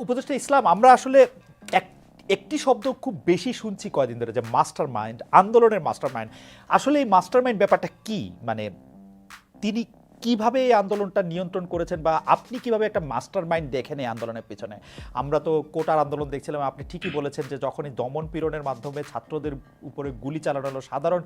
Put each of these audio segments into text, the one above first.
উপদেষ্টা ইসলাম, আমরা আসলে এক একটি শব্দ খুব বেশি শুনছি কয়দিন ধরে, যে মাস্টার মাইন্ড, আন্দোলনের মাস্টার মাইন্ড। আসলে এই মাস্টার মাইন্ড ব্যাপারটা কি? মানে তিনি কিভাবে এই আন্দোলনটা নিয়ন্ত্রণ করেছেন, বা আপনি কিভাবে একটা মাস্টার মাইন্ড দেখেন এই আন্দোলনের পেছনে? আমরা তো কোটার আন্দোলন দেখছিলাম, আপনি ঠিকই বলেছেন যে যখনই দমন পীড়নের মাধ্যমে ছাত্রদের উপরে গুলি চালানো হলো, সাধারণ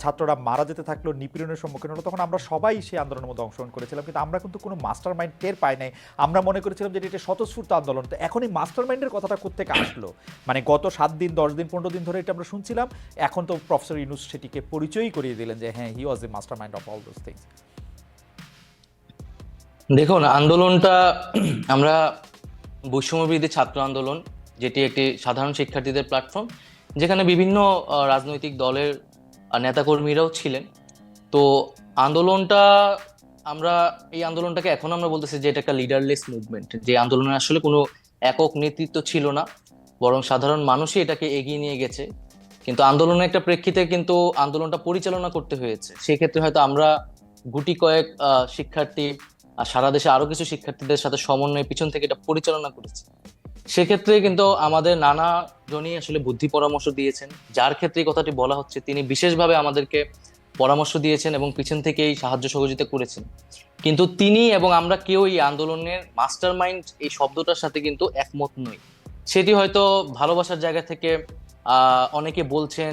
ছাত্ররা মারা যেতে থাকলো, নিপীড়নের সম্মুখীন হলো, তখন আমরা সবাই সেই আন্দোলনের মধ্যে অংশগ্রহণ করেছিলাম, কিন্তু আমরা কিন্তু কোনো মাস্টার মাইন্ড টের পাই নাই। আমরা মনে করেছিলাম যে এটা স্বতঃস্ফূর্ত আন্দোলন। তো এখন এই মাস্টার মাইন্ডের কথাটা কোত্থেকে আসলো? মানে গত 7 দিন, 10 দিন, 15 দিন ধরে এটা আমরা শুনছিলাম, এখন তো প্রফেসর ইউনূস সেটিকে পরিচয়ই করিয়ে দিলেন যে হ্যাঁ, he was a mastermind of all those things. দেখুন, আন্দোলনটা আমরা বৈষম্য বিরোধী ছাত্র আন্দোলন, যেটি একটি সাধারণ শিক্ষার্থীদের প্ল্যাটফর্ম, যেখানে বিভিন্ন রাজনৈতিক দলের নেতাকর্মীরাও ছিলেন। তো আন্দোলনটা আমরা এই আন্দোলনটাকে এখন আমরা বলতেছি যে এটা একটা লিডারলেস মুভমেন্ট, যে আন্দোলনের আসলে কোনো একক নেতৃত্ব ছিল না, বরং সাধারণ মানুষই এটাকে এগিয়ে নিয়ে গেছে। কিন্তু আন্দোলনের একটা প্রেক্ষিতে কিন্তু আন্দোলনটা পরিচালনা করতে হয়েছে। সেক্ষেত্রে হয়তো আমরা গুটি কয়েক শিক্ষার্থী আর সারা দেশে আরো কিছু শিক্ষার্থীদের সাথে সমন্বয়ে পিছন থেকে এটা পরিচালনা করেছি। সেক্ষেত্রে কিন্তু আমাদের নানা জনই আসলে বুদ্ধি পরামর্শ দিয়েছেন। যার ক্ষেত্রে এই কথাটি বলা হচ্ছে, তিনি বিশেষভাবে আমাদেরকে পরামর্শ দিয়েছেন এবং পিছন থেকেই সাহায্য সহযোগিতা করেছেন। কিন্তু তিনি এবং আমরা কেউ এই আন্দোলনের মাস্টার মাইন্ড এই শব্দটার সাথে কিন্তু একমত নই। সেটি হয়তো ভালোবাসার জায়গা থেকে অনেকে বলছেন,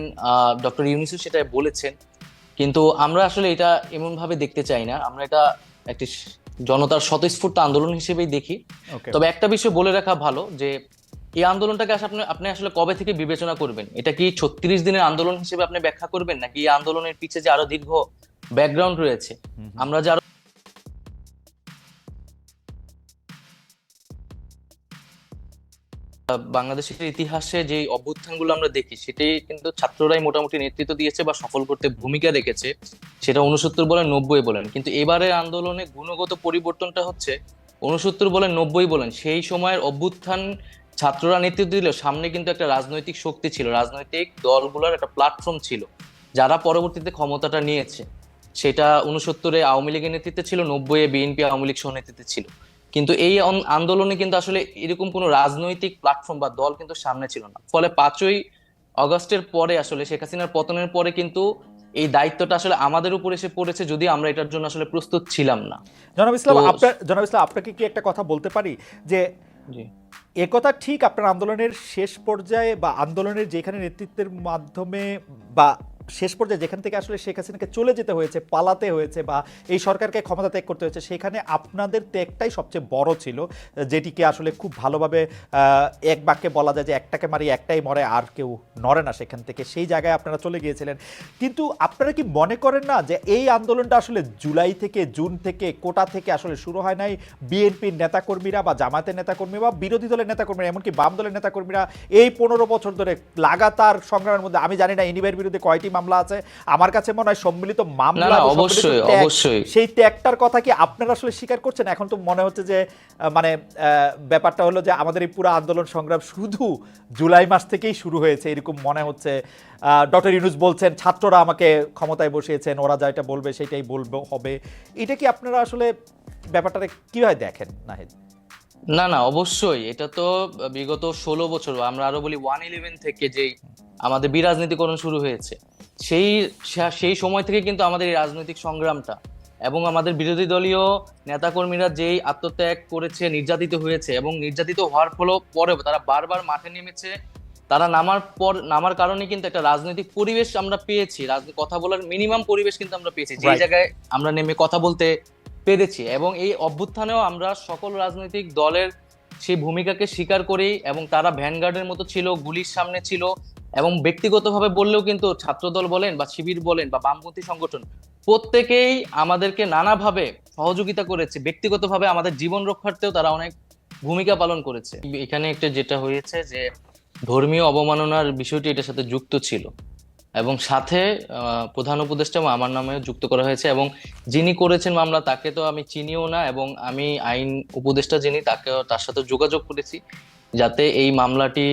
ডক্টর ইউনূসও সেটা বলেছেন, কিন্তু আমরা আসলে এটা এমন ভাবে দেখতে চাই না। আমরা এটা একটি জনতার স্বতঃস্ফূর্ত আন্দোলন হিসেবেই দেখি। ওকে। তবে একটা বিষয় বলে রাখা ভালো, যে এই আন্দোলনটাকে আপনি আপনি আসলে কবে থেকে বিবেচনা করবেন? এটা কি 36 দিনের আন্দোলন হিসেবে আপনি ব্যাখ্যা করবেন, নাকি এই আন্দোলনের পিছে যে আরো দীর্ঘ ব্যাকগ্রাউন্ড রয়েছে? আমরা যে বাংলাদেশের ইতিহাসে যে অভ্যুত্থানগুলো আমরা দেখি, সেটি কিন্তু ছাত্ররাই মোটামুটি নেতৃত্ব দিয়েছে বা সফল করতে ভূমিকা রেখেছে। সেটা 69 বলেন, 90 বলেন, কিন্তু এবারের আন্দোলনে গুণগত পরিবর্তনটা হচ্ছে 69 বলেন, 90 বলেন, সেই সময়ের অভ্যুত্থান ছাত্ররা নেতৃত্ব দিলেও সামনে কিন্তু একটা রাজনৈতিক শক্তি ছিল, রাজনৈতিক দলগুলোর একটা প্ল্যাটফর্ম ছিল, যারা পরবর্তীতে ক্ষমতাটা নিয়েছে। সেটা 69-এ আওয়ামী লীগের নেতৃত্বে ছিল, 90-এ বিএনপি আওয়ামী লীগ সহ নেতৃত্বে ছিল। কিন্তু এই আন্দোলনে কিন্তু আসলে এরকম কোনো রাজনৈতিক প্ল্যাটফর্ম বা দল কিন্তু সামনে ছিল না। ফলে 5ই আগস্টের পরে, আসলে শেখ হাসিনার পতনের পরে কিন্তু এই দায়িত্বটা আসলে আমাদের উপর এসে পড়েছে, যদি আমরা এটার জন্য আসলে প্রস্তুত ছিলাম না। তো জনাব ইসলাম, আপনাকে কি একটা কথা বলতে পারি যে জি, একথা ঠিক, আপনার আন্দোলনের শেষ পর্যায়ে বা আন্দোলনের যেখানে নেতৃত্বের মাধ্যমে বা শেষ পর্যায়ে যেখান থেকে আসলে শেখ হাসিনাকে চলে যেতে হয়েছে, পালাতে হয়েছে, বা এই সরকারকে ক্ষমতা ত্যাগ করতে হয়েছে, সেখানে আপনাদের ত্যাগটাই সবচেয়ে বড় ছিল, যেটিকে আসলে খুব ভালোভাবে এক বাক্যে বলা যায় যে একটাকে মারি একটাই মরে, আর কেউ নড়ে না সেখান থেকে। সেই জায়গায় আপনারা চলে গিয়েছিলেন। কিন্তু আপনারা কি মনে করেন না যে এই আন্দোলনটা আসলে জুলাই থেকে, জুন থেকে, কোটা থেকে আসলে শুরু হয় নাই? বিএনপির নেতাকর্মীরা বা জামায়াতের নেতাকর্মী বা বিরোধী দলের নেতাকর্মীরা, এমনকি বাম দলের নেতাকর্মীরা এই 15 বছর ধরে লাগাতার সংগ্রামের মধ্যে, আমি জানি না ইনিবের বিরুদ্ধে কয়টি মামলা আছে, আমার কাছে মনে হয় সম্মিলিত না মামলা না, এবং সম্মিলিত অবশ্যই ত্যাগ, অবশ্যই। সেই ত্যাগটার কথা কি আপনারা আসলে স্বীকার করছেন? এখন তো মনে হচ্ছে যে মানে ব্যাপারটা হলো যে আমাদের এই পুরো আন্দোলন সংগ্রাম শুধু জুলাই মাস থেকেই শুরু হয়েছে, এরকম মনে হচ্ছে। ডক্টর ইউনূস বলছেন ছাত্ররা আমাকে ক্ষমতায় বসিয়েছেন, ওরা যা এটা বলবে সেটাই বলবে হবে। এটা কি আপনারা আসলে ব্যাপারটাকে কিভাবে দেখেন, নাহিদ? না না, অবশ্যই। এটা তো বিগত 16 বছর, আমরা আরো বলি 111 থেকে যেই আমাদের বিরাজনীতিকরণ শুরু হয়েছে, সেই সেই সময় থেকে কিন্তু আমাদের এই রাজনৈতিক সংগ্রামটা, এবং আমাদের বিরোধী দলীয় নেতাকর্মীরা যেই আত্মত্যাগ করেছে, নির্যাতিত হয়েছে, এবং নির্যাতিত হওয়ার পরেও তারা বারবার মাঠে নেমেছে। তারা নামার কারণে কিন্তু একটা রাজনৈতিক পরিবেশ আমরা পেয়েছি, কথা বলার মিনিমাম পরিবেশ কিন্তু আমরা পেয়েছি, যেই রাইট। জায়গায় আমরা নেমে কথা বলতে পেরেছি। এবং এই অভ্যুত্থানেও আমরা সকল রাজনৈতিক দলের সেই ভূমিকাকে স্বীকার করি, এবং তারা ভ্যানগার্ডের মতো ছিল, গুলির সামনে ছিল। এবং ব্যক্তিগতভাবে বললেও কিন্তু ছাত্রদল বলেন বা শিবির বলেন বা বামপন্থী সংগঠন, প্রত্যেকেই আমাদেরকে নানাভাবে সহযোগিতা করেছে। ব্যক্তিগতভাবে আমাদের জীবন রক্ষার্থেও তারা অনেক ভূমিকা পালন করেছে। এখানে একটা যেটা হয়েছে যে ধর্মীয় অবমাননার বিষয়টি এটার সাথে যুক্ত ছিল, এবং সাথে প্রধান উপদেষ্টা এবং আমার নামেও যুক্ত করা হয়েছে। এবং যিনি করেছেন মামলা, তাকে তো আমি চিনিও না, এবং আমি আইন উপদেষ্টা যিনি, তার সাথে যোগাযোগ করেছি যাতে এই মামলাটি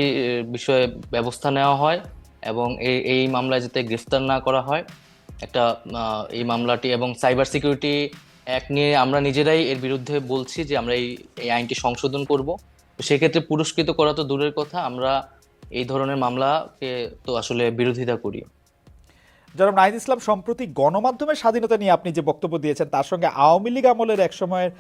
বিষয়ে ব্যবস্থা নেওয়া হয়, এবং এই মামলায় যাতে গ্রেফতার না করা হয়। একটা এই মামলাটি এবং সাইবার সিকিউরিটি অ্যাক্ট নিয়ে আমরা নিজেরাই এর বিরুদ্ধে বলছি যে আমরা এই আইনটি সংশোধন করব। তো সেক্ষেত্রে পুরস্কৃত করা তো দূরের কথা, আমরা এই ধরনের মামলাকে তো আসলে বিরোধিতা করি। জনাব নাহিদ ইসলাম, সম্প্রতি গণমাধ্যমের স্বাধীনতা নিয়ে আপনি যে বক্তব্য দিয়েছেন তার সঙ্গে আওয়ামী লীগ আমলের একসময়ের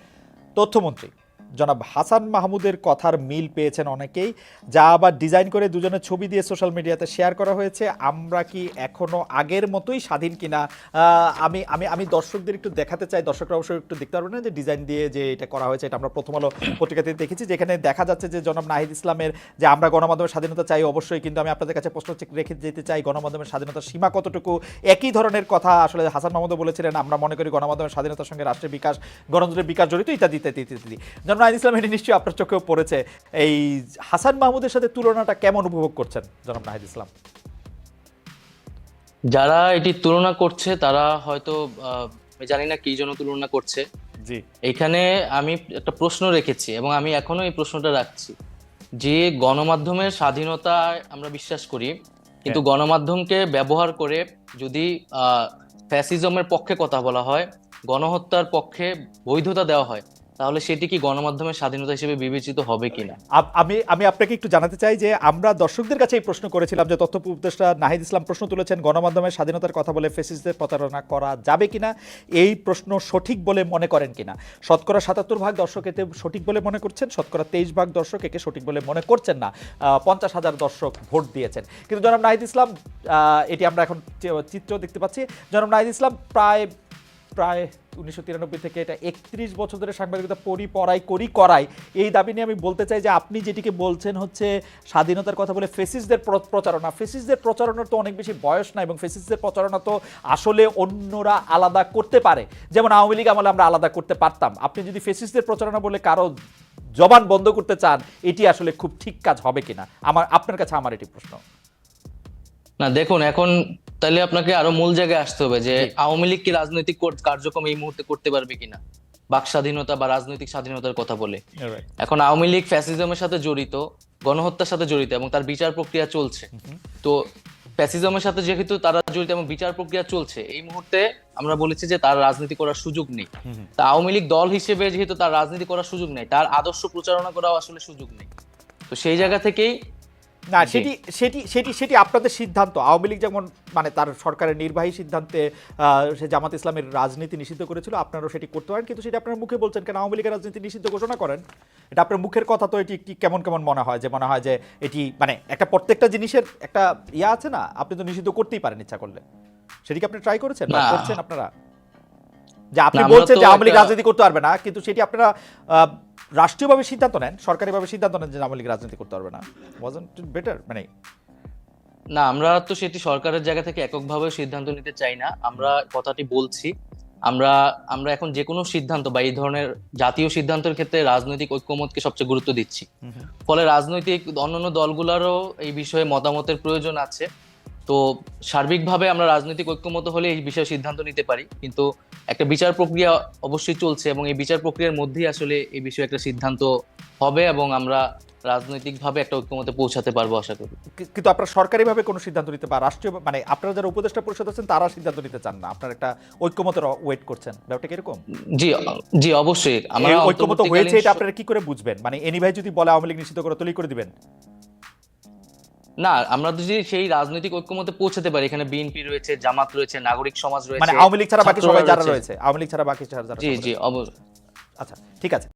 তথ্যমন্ত্রী জনাব হাসান মাহমুদের কথার মিল পেয়েছেন অনেকেই, যা আবার ডিজাইন করে দুজনের ছবি দিয়ে সোশ্যাল মিডিয়াতে শেয়ার করা হয়েছে। আমরা কি এখনো আগের মতোই স্বাধীন কিনা? আমি আমি আমি দর্শকদের একটু দেখাতে চাই, দর্শকরা অবশ্যই একটু দেখতে পারবেন না যে ডিজাইন দিয়ে যে এটা করা হয়েছে, এটা আমরা প্রথম আলো পত্রিকাতে দেখেছি, যেখানে দেখা যাচ্ছে যে জনাব নাহিদ ইসলামের যে আমরা গণমাধ্যমের স্বাধীনতা চাই অবশ্যই, কিন্তু আমি আপনাদের কাছে প্রশ্ন রেখে যেতে চাই গণমাধ্যমের স্বাধীনতার সীমা কতটুকু। একই ধরনের কথা আসলে হাসান মাহমুদও বলেছিলেন, আমরা মনে করি গণমাধ্যমের স্বাধীনতার সঙ্গে রাষ্ট্রের বিকাশ, গণতন্ত্রের বিকাশ জড়িত, ইত্যাদি ইত্যাদি ইত্যাদি। জনাব নাহিদ ইসলাম, এটি নিশ্চয়ই আপনার চোখেও পড়েছে। এই হাসান মাহমুদের সাথে তুলনাটা কেমন উপভোগ করছেন জনাব নাহিদ ইসলাম? যারা এটি তুলনা করছে তারা হয়তো আমি জানি না কি জন্য তুলনা করছে। জি, এখানে আমি একটা প্রশ্ন রেখেছি এবং আমি এখনো এই প্রশ্নটা রাখছি যে গণমাধ্যমের স্বাধীনতায় আমরা বিশ্বাস করি, কিন্তু গণমাধ্যমকে ব্যবহার করে যদি ফ্যাসিজমের পক্ষে কথা বলা হয়, গণহত্যার পক্ষে বৈধতা দেওয়া হয়, তাহলে সেটি কি গণমাধ্যমের স্বাধীনতা হিসেবে বিবেচিত হবে কিনা? আমি আমি আপনাকে একটু জানাতে চাই যে আমরা দর্শকদের কাছে এই প্রশ্ন করেছিলাম যে তথ্য উপদেষ্টা নাহিদ ইসলাম প্রশ্ন তুলেছেন, গণমাধ্যমের স্বাধীনতার কথা বলে ফ্যাসিস্টদের প্রতারণা করা যাবে কিনা, এই প্রশ্ন সঠিক বলে মনে করেন কিনা। শতকরা ৭৭% দর্শক এতে সঠিক বলে মনে করছেন, শতকরা 23% দর্শক একে সঠিক বলে মনে করছেন না। 50,000 দর্শক ভোট দিয়েছেন। কিন্তু জনাব নাহিদ ইসলাম, এটি আমরা এখন চিত্র দেখতে পাচ্ছি, জনাব নাহিদ ইসলাম প্রায় 1993 থেকে এটা 31 বছর ধরে সাংবাদিকতা করাই এই দাবি নিয়ে আমি বলতে চাই যে আপনি যেটিকে বলছেন হচ্ছে স্বাধীনতার কথা বলে ফেসিস্টদের প্রচারণা। ফেসিস্টদের প্রচারণার তো অনেক বেশি বয়স না, এবং ফেসিস্টদের প্রচারণা তো আসলে অন্যরা আলাদা করতে পারে, যেমন আওয়ামী লীগ আমলে আমরা আলাদা করতে পারতাম। আপনি যদি ফেসিস্টদের প্রচারণা বলে কারো জবান বন্ধ করতে চান, এটি আসলে খুব ঠিক কাজ হবে কিনা, আপনার কাছে আমার এটি প্রশ্ন। না দেখুন, এখন তাহলে আপনাকে আরো মূল জায়গায় আসতে হবে যে আওয়ামী লীগ কি রাজনৈতিক কার্যক্রম এই মুহূর্তে করতে পারবে কিনা, বাক স্বাধীনতা বা রাজনৈতিক স্বাধীনতার কথা বলে। এখন আওয়ামী লীগ ফ্যাসিজমের সাথে জড়িত, গণহত্যার সাথে জড়িত এবং তার বিচার প্রক্রিয়া চলছে। তো ফ্যাসিজমের সাথে যেহেতু তারা জড়িত এবং বিচার প্রক্রিয়া চলছে, এই মুহূর্তে আমরা বলেছি যে তার রাজনীতি করার সুযোগ নেই। তা আওয়ামী লীগ দল হিসেবে যেহেতু তার রাজনীতি করার সুযোগ নেই, তার আদর্শ প্রচারণা করাও আসলে সুযোগ নেই। তো সেই জায়গা থেকেই না, সেটি সেটি সেটি সেটি আপনাদের সিদ্ধান্ত। আওয়ামী লীগ যেমন মানে তার সরকারের নির্বাহী সিদ্ধান্তে সে জামাত ইসলামের রাজনীতি নিষিদ্ধ করেছিল, আপনারাও সেটি করতে পারেন, কিন্তু সেটা আপনার মুখে বলছেন কেন? আওয়ামী লীগের রাজনীতি নিষিদ্ধ ঘোষণা করেন, এটা আপনার মুখের কথা। তো এটি একটি কেমন কেমন মনে হয় যে এটি মানে একটা প্রত্যেকটা জিনিসের একটা ইয়া আছে না, আপনি তো নিষিদ্ধ করতেই পারেন ইচ্ছা করলে। সেটি কি আপনি ট্রাই করেছেন বা করছেন আপনারা? যে আপনি বলছেন যে আওয়ামী লীগ রাজনীতি করতে পারবে না, কিন্তু সেটি আপনারা রাষ্ট্রীয়ভাবে সিদ্ধান্ত নেন, সরকারিভাবে সিদ্ধান্ত নেন যে আওয়ামী লীগ রাজনীতি করতে পারবে না। Wasn't it better? মানে না, আমরা তো সেটি সরকারের জায়গা থেকে এককভাবে সিদ্ধান্ত নিতে চাই না। আমরা কথাটি বলছি, আমরা আমরা এখন যে কোনো সিদ্ধান্ত বা এই ধরনের জাতীয় সিদ্ধান্তের ক্ষেত্রে রাজনৈতিক ঐক্যমতকে সবচেয়ে গুরুত্ব দিচ্ছি। ফলে রাজনৈতিক অন্যান্য দলগুলোরও এই বিষয়ে মতামতের প্রয়োজন আছে। তো সার্বিকভাবে আমরা রাজনৈতিক ঐক্যমত হলে এই বিষয়ে সিদ্ধান্ত নিতে পারি, কিন্তু একটা বিচার প্রক্রিয়া অবশ্যই চলছে এবং এই বিচার প্রক্রিয়ার মধ্যেই আসলে এই বিষয়ে একটা সিদ্ধান্ত হবে এবং আমরা রাজনৈতিকভাবে একটা ঐক্যমতে পৌঁছাতে পারবো আশা করি। কিন্তু আপনারা সরকারিভাবে কোনো সিদ্ধান্ত নিতে বা রাষ্ট্রীয় মানে আপনারা যারা উপদেষ্টা পরিষদ আছেন তারা সিদ্ধান্ত নিতে চান না, আপনারা একটা ঐক্যমতের ওয়েট করছেন, ব্যাপারটা কিরকম? জি, জি অবশ্যই আমরা ঐক্যমত হয়েছে, এটা আপনারা কি করে বুঝবেন? মানে এনি ভাই যদি বলে আওয়ামী লীগ নিষিদ্ধ করে তৈরি করে দিবেন? না, আমরা যদি সেই রাজনৈতিক ঐক্যমতে পৌঁছাতে পারি, এখানে বিএনপি রয়েছে, জামাত রয়েছে, নাগরিক সমাজ রয়েছে, মানে আওয়ামী লীগ ছাড়া বাকি সবাই যারা রয়েছে, আওয়ামী লীগ ছাড়া বাকি যারা। জি জি আচ্ছা, ঠিক আছে।